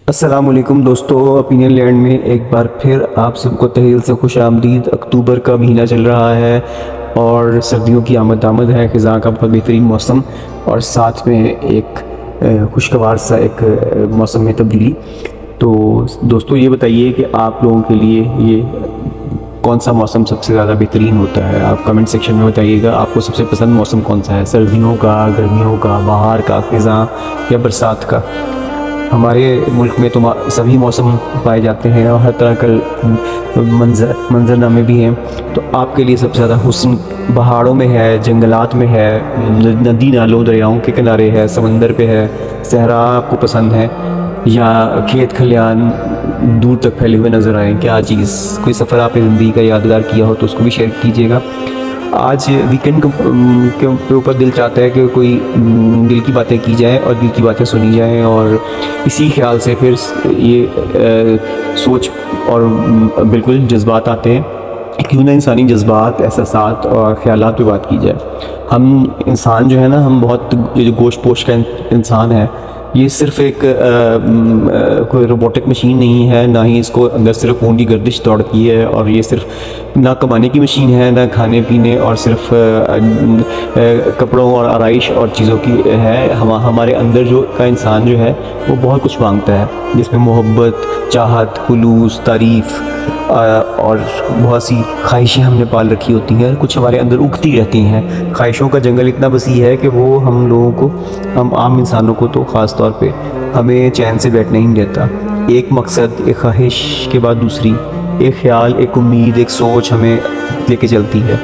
السلام علیکم دوستو، اوپینین لینڈ میں ایک بار پھر آپ سب کو تہہ دل سے خوش آمدید۔ اکتوبر کا مہینہ چل رہا ہے اور سردیوں کی آمد ہے، خزاں کا بہت بہترین موسم اور ساتھ میں ایک خوشگوار سا ایک موسم میں تبدیلی۔ تو دوستو یہ بتائیے کہ آپ لوگوں کے لیے یہ کون سا موسم سب سے زیادہ بہترین ہوتا ہے؟ آپ کمنٹ سیکشن میں بتائیے گا آپ کو سب سے پسند موسم کون سا ہے، سردیوں کا، گرمیوں کا، بہار کا، خزاں یا برسات کا۔ ہمارے ملک میں تو سبھی موسم پائے جاتے ہیں اور ہر طرح کا منظرنامے بھی ہیں۔ تو آپ کے لیے سب سے زیادہ حسن پہاڑوں میں ہے، جنگلات میں ہے، ندی نالوں دریاؤں کے کنارے ہے، سمندر پہ ہے، صحرا آپ کو پسند ہے، یا کھیت کھلیان دور تک پھیلے ہوئے نظر آئیں؟ کیا چیز، کوئی سفر آپ نے زندگی کا یادگار کیا ہو تو اس کو بھی شیئر کیجیے گا۔ آج ویکنڈ کے اوپر دل چاہتا ہے کہ کوئی دل کی باتیں کی جائیں اور دل کی باتیں سنی جائیں، اور اسی خیال سے پھر یہ سوچ اور بالکل جذبات آتے ہیں، کیوں نہ انسانی جذبات، احساسات اور خیالات پہ بات کی جائے۔ ہم انسان جو ہے نا، ہم بہت جو گوشت پوش کا انسان ہے، یہ صرف ایک کوئی روبوٹک مشین نہیں ہے، نہ ہی اس کو اندر صرف خون کی گردش دوڑتی ہے، اور یہ صرف نہ کمانے کی مشین ہے، نہ کھانے پینے اور صرف کپڑوں اور آرائش اور چیزوں کی ہے۔ ہمارے اندر جو کا انسان جو ہے وہ بہت کچھ مانگتا ہے، جس میں محبت، چاہت، خلوص، تعریف اور بہت سی خواہشیں ہم نے پال رکھی ہوتی ہیں، کچھ ہمارے اندر اگتی رہتی ہیں۔ خواہشوں کا جنگل اتنا وسیع ہے کہ وہ ہم لوگوں کو، ہم عام انسانوں کو تو خاص طور پہ ہمیں چین سے بیٹھنے ہی نہیں دیتا۔ ایک مقصد، ایک خواہش کے بعد دوسری، ایک خیال، ایک امید، ایک سوچ ہمیں لے کے چلتی ہے۔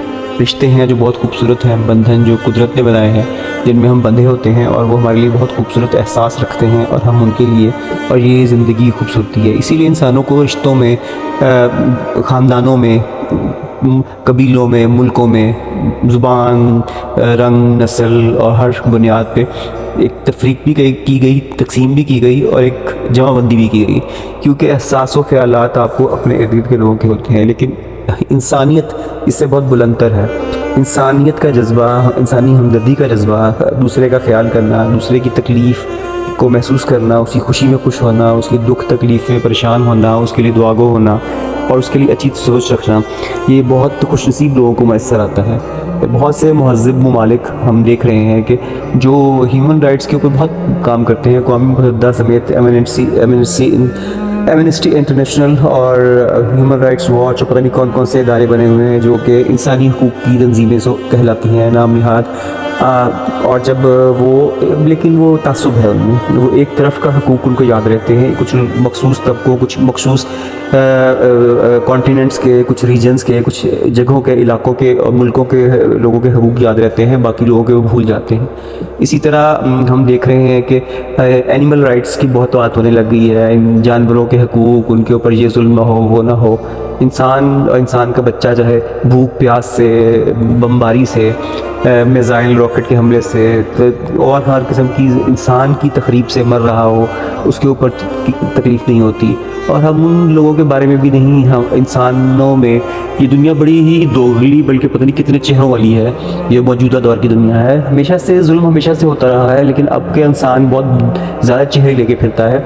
رشتے ہیں جو بہت خوبصورت ہیں، بندھن جو قدرت نے بنائے ہیں، جن میں ہم بندھے ہوتے ہیں، اور وہ ہمارے لیے بہت خوبصورت احساس رکھتے ہیں اور ہم ان کے لیے، اور یہ زندگی خوبصورتی ہے۔ اسی لیے انسانوں کو رشتوں میں، خاندانوں میں، قبیلوں میں، ملکوں میں، زبان، رنگ، نسل اور ہر بنیاد پہ ایک تفریق بھی کی گئی، تقسیم بھی کی گئی، اور ایک جمع بندی بھی کی گئی، کیونکہ احساس و خیالات آپ کو اپنے ارد گرد کے لوگوں کے ہوتے ہیں، لیکن انسانیت اس سے بہت بلند تر ہے۔ انسانیت کا جذبہ، انسانی ہمدردی کا جذبہ، دوسرے کا خیال کرنا، دوسرے کی تکلیف کو محسوس کرنا، اس کی خوشی میں خوش ہونا، اس کی دکھ تکلیف میں پریشان ہونا، اس کے لیے دعاگو ہونا اور اس کے لیے اچھی سوچ رکھنا، یہ بہت خوش نصیب لوگوں کو میسر آتا ہے۔ بہت سے مہذب ممالک ہم دیکھ رہے ہیں کہ جو ہیومن رائٹس کے اوپر بہت کام کرتے ہیں، اقوام متحدہ سمیت ایمنسٹی انٹرنیشنل اور ہیومن رائٹس واچ اور پتہ نہیں کون کون سے ادارے بنے ہوئے ہیں جو کہ انسانی حقوق کی تنظیمیں کہلاتی ہیں، نام نہاد، اور جب لیکن وہ تعصب ہے ان میں، وہ ایک طرف کا حقوق ان کو یاد رہتے ہیں، کچھ مخصوص طبقوں، کچھ مخصوص کانٹیننٹس کے، کچھ ریجنز کے، کچھ جگہوں کے، علاقوں کے اور ملکوں کے لوگوں کے حقوق یاد رہتے ہیں، باقی لوگوں کے وہ بھول جاتے ہیں۔ اسی طرح ہم دیکھ رہے ہیں کہ اینیمل رائٹس کی بہت بات ہونے لگ گئی ہے، جانوروں کے حقوق، ان کے اوپر یہ ظلم نہ ہو، وہ نہ ہو۔ انسان کا بچہ چاہے بھوک پیاس سے، بمباری سے، میزائل راکٹ کے حملے سے اور ہر قسم کی انسان کی تخریب سے مر رہا ہو، اس کے اوپر تکلیف نہیں ہوتی، اور ہم ان لوگوں کے بارے میں بھی نہیں، ہم انسانوں میں یہ دنیا بڑی ہی دوغلی، بلکہ پتہ نہیں کتنے چہروں والی ہے، یہ موجودہ دور کی دنیا ہے۔ ہمیشہ سے ظلم ہمیشہ سے ہوتا رہا ہے، لیکن اب کے انسان بہت زیادہ چہرے لے کے پھرتا ہے۔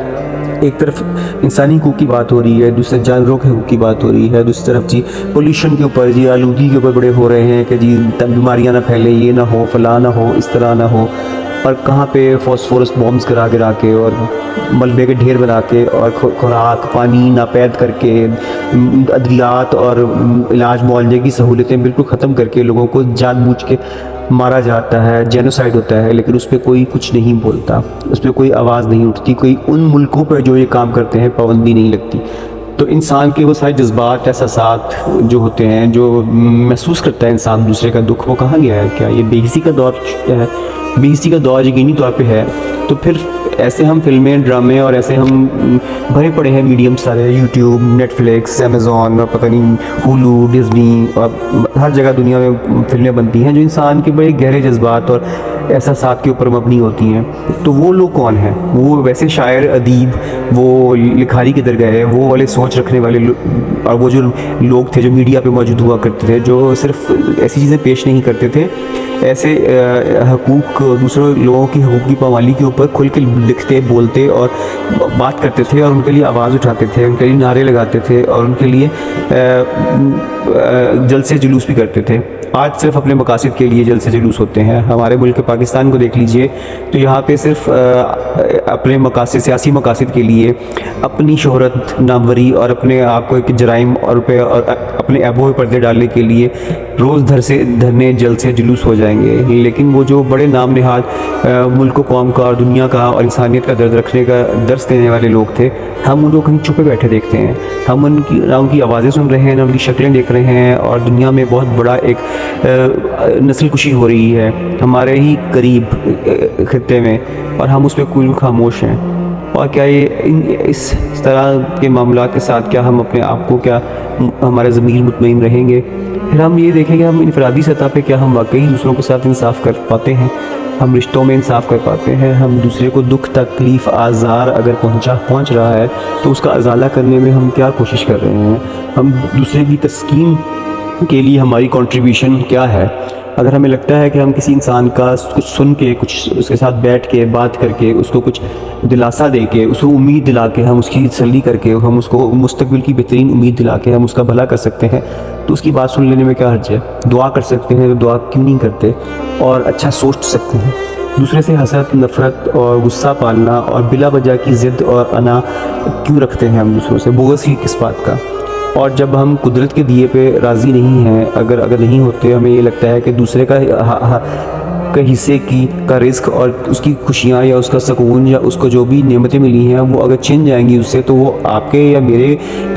ایک طرف انسانی حقوق کی بات ہو رہی ہے، دوسرے جانوروں کے حقوق کی بات ہو رہی ہے، دوسری طرف جی پولیوشن کے اوپر، جی آلودگی کے اوپر بڑے ہو رہے ہیں کہ جی بیماریاں نہ پھیلے، یہ نہ ہو، فلاں نہ ہو، اس طرح نہ ہو، اور کہاں پہ فاسفورس بامز گرا کے اور ملبے کے ڈھیر بنا کے اور خوراک پانی ناپید کر کے، ادویات اور علاج معالجے کی سہولتیں بالکل ختم کر کے لوگوں کو جان بوجھ کے مارا جاتا ہے، جینوسائیڈ ہوتا ہے، لیکن اس پہ کوئی کچھ نہیں بولتا، اس پہ کوئی آواز نہیں اٹھتی، کوئی ان ملکوں پہ جو یہ کام کرتے ہیں پابندی نہیں لگتی۔ تو انسان کے وہ سارے جذبات، احساسات جو ہوتے ہیں، جو محسوس کرتا ہے انسان دوسرے کا دکھ، وہ کہاں گیا ہے؟ کیا یہ بے حسی کا دور ہے؟ بے حسی کا دور یقینی طور پہ ہے۔ تو پھر ایسے ہم فلمیں، ڈرامے اور ایسے ہم بھرے پڑے ہیں میڈیم سارے، یوٹیوب، نیٹ فلکس، امیزون اور پتہ نہیں ہولو، ڈزنی، اور ہر جگہ دنیا میں فلمیں بنتی ہیں جو انسان کے بڑے گہرے جذبات اور احساسات کے اوپر مبنی ہوتی ہیں۔ تو وہ لوگ کون ہیں؟ وہ ویسے شاعر، ادیب، وہ لکھاری کے در گئے، وہ والے سوچ رکھنے والے اور وہ جو لوگ تھے جو میڈیا پہ موجود ہوا کرتے تھے، جو صرف ایسی چیزیں پیش نہیں کرتے تھے، ایسے حقوق دوسرے لوگوں کی حقوق کی پامالی کے اوپر کھل کے لکھتے بولتے اور بات کرتے تھے، اور ان کے لیے آواز اٹھاتے تھے، ان کے لیے نعرے لگاتے تھے، اور ان کے لیے جلسے جلوس بھی کرتے تھے۔ آج صرف اپنے مقاصد کے لیے جلسے جلوس ہوتے ہیں۔ ہمارے ملک پاکستان کو دیکھ لیجئے تو یہاں پہ صرف اپنے مقاصد، سیاسی مقاصد کے لیے، اپنی شہرت، ناموری اور اپنے آپ کو ایک جرائم اور اپنے عیبوں پہ پردے ڈالنے کے لیے روز دھرنے جلسے جلوس ہو جائیں گے۔ لیکن وہ جو بڑے نام نہاد ملک و قوم کا اور دنیا کا اور انسانیت کا درد رکھنے کا درس دینے والے لوگ تھے، ہم ان کو کہیں چھپے بیٹھے دیکھتے ہیں۔ ہم نہ ان کی آوازیں سن رہے ہیں، نہ ان کی شکلیں دیکھ رہے ہیں، اور دنیا میں بہت بڑا ایک نسل کشی ہو رہی ہے ہمارے ہی قریب خطے میں، اور ہم اس پہ کل خاموش ہیں۔ اور کیا اس طرح کے معاملات کے ساتھ کیا ہم اپنے آپ کو، کیا ہمارا ضمیر مطمئن رہیں گے؟ پھر ہم یہ دیکھیں کہ ہم انفرادی سطح پہ کیا ہم واقعی دوسروں کے ساتھ انصاف کر پاتے ہیں، ہم رشتوں میں انصاف کر پاتے ہیں، ہم دوسرے کو دکھ، تکلیف، آزار اگر پہنچ رہا ہے تو اس کا ازالہ کرنے میں ہم کیا کوشش کر رہے ہیں، ہم دوسرے کی تسکین کے لیے ہماری کنٹریبیوشن کیا ہے؟ اگر ہمیں لگتا ہے کہ ہم کسی انسان کا کچھ سن کے، کچھ اس کے ساتھ بیٹھ کے بات کر کے، اس کو کچھ دلاسا دے کے، اس کو امید دلا کے، ہم اس کی تسلی کر کے، ہم اس کو مستقبل کی بہترین امید دلا کے ہم اس کا بھلا کر سکتے ہیں، تو اس کی بات سن لینے میں کیا حرج ہے؟ دعا کر سکتے ہیں تو دعا کیوں نہیں کرتے؟ اور اچھا سوچ سکتے ہیں۔ دوسرے سے حسد، نفرت اور غصہ پالنا اور بلا وجہ کی ضد اور انا کیوں رکھتے ہیں ہم دوسروں سے؟ بغض ہی کس بات کا؟ اور جب ہم قدرت کے دیے پہ راضی نہیں ہیں، اگر نہیں ہوتے، ہمیں یہ لگتا ہے کہ دوسرے کا حصے کا رزق اور اس کی خوشیاں یا اس کا سکون یا اس کو جو بھی نعمتیں ملی ہیں وہ اگر چھن جائیں گی اس سے، تو وہ آپ کے یا میرے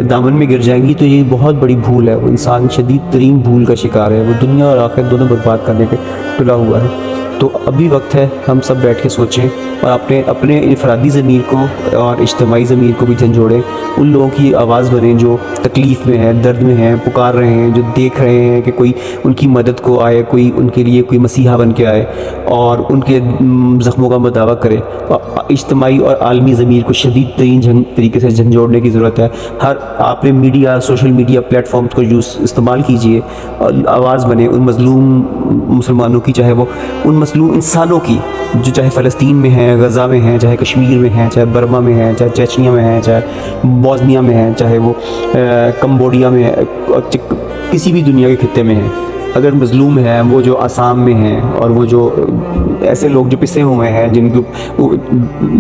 دامن میں گر جائیں گی، تو یہ بہت بڑی بھول ہے۔ وہ انسان شدید ترین بھول کا شکار ہے، وہ دنیا اور آخرت دونوں برباد کرنے پہ تلا ہوا ہے۔ تو ابھی وقت ہے ہم سب بیٹھ کے سوچیں اور اپنے انفرادی ضمیر کو اور اجتماعی ضمیر کو بھی جھنجھوڑیں، ان لوگوں کی آواز بنیں جو تکلیف میں ہیں، درد میں ہیں، پکار رہے ہیں، جو دیکھ رہے ہیں کہ کوئی ان کی مدد کو آئے، کوئی ان کے لیے کوئی مسیحا بن کے آئے اور ان کے زخموں کا مداوع کرے۔ اجتماعی اور عالمی ضمیر کو شدید ترین طریقے سے جھنجھوڑنے کی ضرورت ہے۔ آپ نے media, social media platforms کو استعمال کیجئے اور آواز بنے ان مظلوم مسلمانوں کی، چاہے وہ ان مظلوم انسانوں کی جو چاہے فلسطین میں ہیں، غزہ میں ہیں، چاہے کشمیر میں ہیں، چاہے برما میں ہیں، چاہے چیچنیا میں ہیں، چاہے بوسنیا میں ہیں، چاہے وہ کمبوڈیا میں ہے، کسی بھی دنیا کے خطے میں ہیں۔ اگر مظلوم ہیں وہ جو آسام میں ہیں، اور وہ جو ایسے لوگ جو پسے ہوئے ہیں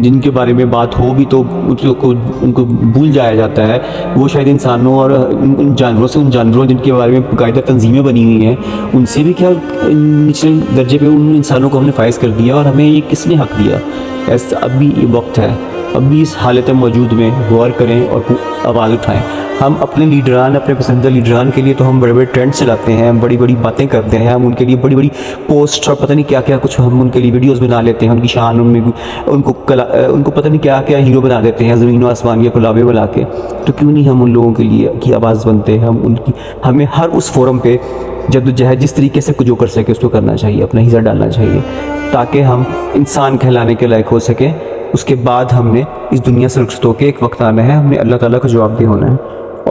جن کے بارے میں بات ہو بھی تو ان کو بھول جایا جاتا ہے، وہ شاید انسانوں اور ان جانوروں جن کے بارے میں باقاعدہ تنظیمیں بنی ہوئی ہیں، ان سے بھی کیا نچلے درجے پہ ان انسانوں کو ہم نے فائز کر دیا، اور ہمیں یہ کس نے حق دیا؟ ابھی یہ وقت ہے، ابھی اس حالت موجود میں غور کریں اور آواز اٹھائیں۔ ہم اپنے لیڈران، اپنے پسندیدہ لیڈران کے لیے تو ہم بڑے بڑے ٹرینڈ چلاتے ہیں، بڑی بڑی باتیں کرتے ہیں، ہم ان کے لیے بڑی بڑی پوسٹ اور پتہ نہیں کیا کیا کچھ ہم ان کے لیے ویڈیوز بنا لیتے ہیں، ان کی شان ان کو پتہ نہیں کیا کیا ہیرو بنا دیتے ہیں، زمین و آسمان کے کلابے بنا کے۔ تو کیوں نہیں ہم ان لوگوں کے لیے کی آواز بنتے ہیں؟ ہمیں ہر اس فورم پہ جدوجہد جس طریقے سے جو کر سکے اس کو کرنا چاہیے، اپنا حصہ ڈالنا چاہیے، تاکہ ہم انسان کہلانے کے لائق ہو سکیں۔ اس کے بعد ہم نے اس دنیا سے رخصت ہو کے ایک وقت آنا ہے، ہم نے اللہ تعالیٰ کا جواب دہ ہونا ہے،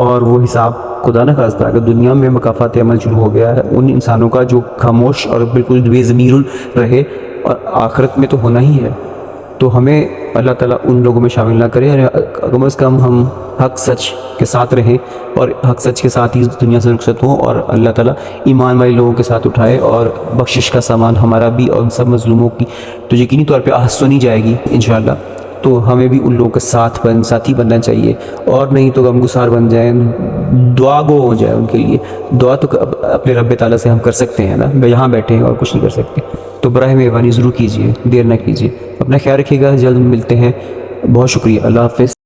اور وہ حساب خدا نہ خواستہ اگر دنیا میں مکافات عمل شروع ہو گیا ہے ان انسانوں کا جو خاموش اور بالکل بے ضمیر رہے، اور آخرت میں تو ہونا ہی ہے، تو ہمیں اللہ تعالیٰ ان لوگوں میں شامل نہ کرے، کم از کم ہم حق سچ کے ساتھ رہیں اور حق سچ کے ساتھ ہی اس دنیا سے رخصت ہوں، اور اللہ تعالیٰ ایمان والے لوگوں کے ساتھ اٹھائے، اور بخشش کا سامان ہمارا بھی اور ان سب مظلوموں کی تو یقینی طور پہ آہ سنی جائے گی انشاءاللہ۔ تو ہمیں بھی ان لوگوں کے ساتھی بننا چاہیے، اور نہیں تو غمگسار بن جائیں، دعا گو ہو جائے ان کے لیے۔ دعا تو اپنے رب تعالیٰ سے ہم کر سکتے ہیں نا، یہاں بیٹھے ہیں اور کچھ نہیں کر سکتے، تو براہ مہربانی ضرور کیجیے، دیر نہ کیجیے۔ اپنا خیال رکھیے گا، جلد ملتے ہیں، بہت شکریہ، اللہ حافظ۔